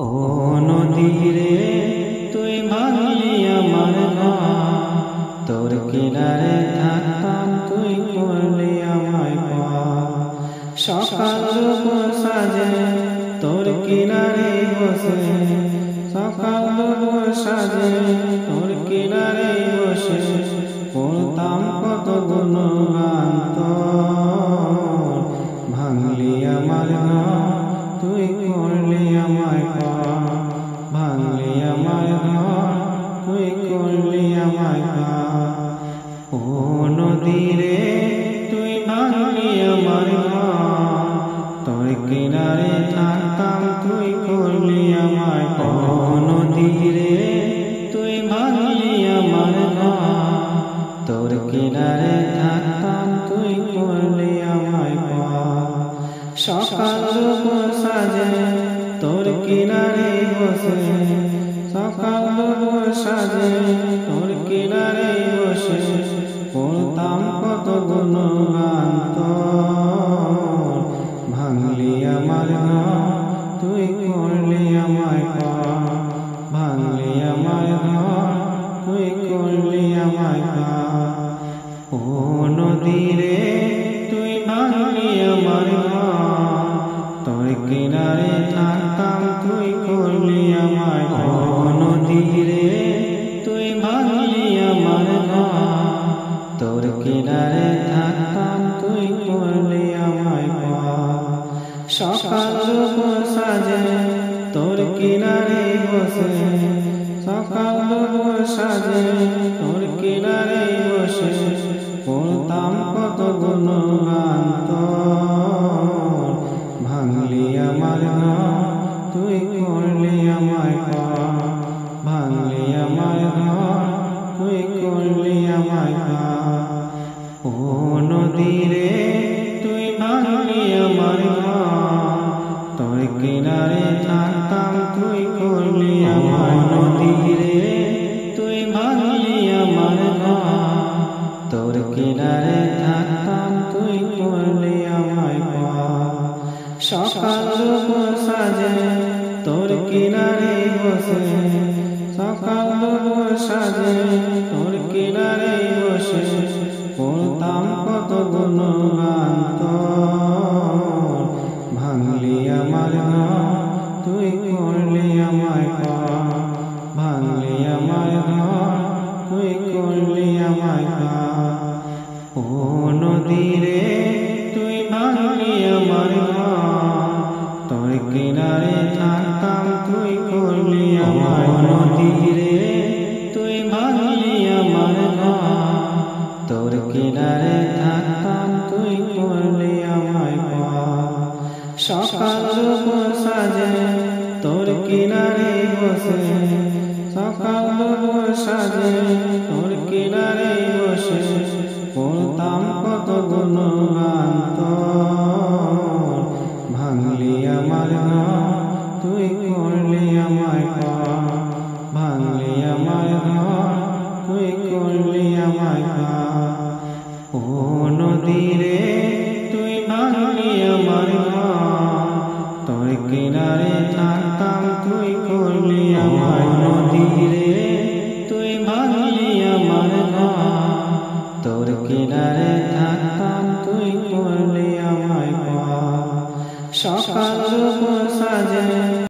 ও নদীরে তুই ভাঙলি আমার ঘর, তোর কিনারে থাকতাম তুই করলি আমায় পার। সকাল দুপুর সাজে তোর কিনারে বসে, সকাল দুপুর সাজে তোর কিনারে বসে পড়তাম কত গুণগান তোর। ভাঙলি আমার ঘর, তুই করলি আমায় পার। ভাঙলি আমার ঘর, তুই করলি আমায় পার। ও নদীরে তুই ভাঙলি আমার ঘর, তোর কিনারে থাকতাম তুই করলি আমায় পার। ও নদীরে তুই ভাঙলি আমার ঘর, তোর কিনারে থাকতাম তুই করলি আমায় পার। সকাল দুপুর সাজে তোর কিনারে বসে, সকাল দুপুর সাজে তোর কিনারে বসে পড়তাম কত গুণগান তোর। ভাঙলি আমার ঘর, তুই করলি আমায় পার। ভাঙলি আমার ঘর, তুই করলি আমায় পার। ও নদীরে তুই ভাঙলি আমার ঘর, তোর কিনারে থাকতাম তুই করলি আমায় পার। ও নদীরে তুই ভাঙলি আমার ঘর, তোর কিনারে থাকতাম তুই করলি আমায় পার। সকাল দুপুর সাজে তোর কিনারে বসে, সকাল দুপুর সাজে তোর কিনারে বসে পড়তাম কত গুণগান তোর। ভাঙলি আমার ঘর, তুই করলি আমায় পার। ভাঙলি আমার ঘর, তুই করলি আমায় পার। ও নদীরে তুই ভাঙলি আমার ঘর, তোর কিনারে থাকতাম তুই করলি আমায়। নদীরে তুই ভাঙলি আমার ঘর, তোর কিনারে থাকতাম তুই করলি আমায় পার। সকাল দুপুর সাজে তোর কিনারে বসে, সকাল দুপুর সাজে তোর কিনারে বসে পড়তাম কত গুণগান তোর। ভাঙলি আমার ঘর, তুই করলি আমায় পার। ভাঙলি আমার ঘর, তুই করলি আমায় পার। ও নদীরে তুই ভাঙলি আমার ঘর, তোর কিনারে থাকতাম তুই করলি আমায়। নদীরে তুই ভাঙলি আমার ঘর, তোর কিনারে থাকতাম তুই করলি আমায় পার। সকাল দুপুর সাজে তোর কিনারে বসে, সকাল দুপুর সাজে তোর কিনারে বসে পড়তাম কত গুণগান তোর। ভাঙলি আমার ঘর, তুই করলি আমায় পার। ভাঙলি আমার ঘর, তুই করলি আমায় পার। ও নদীরে তুই ভাঙলি আমার ঘর, তোর কিনারে থাকতাম তুই করলি আমায়। নদীরে তুই ভাঙলি আমার ঘর, তোর কিনারে থাকতাম তুই করলি আমায় পার। সকাল দুপুর সাজে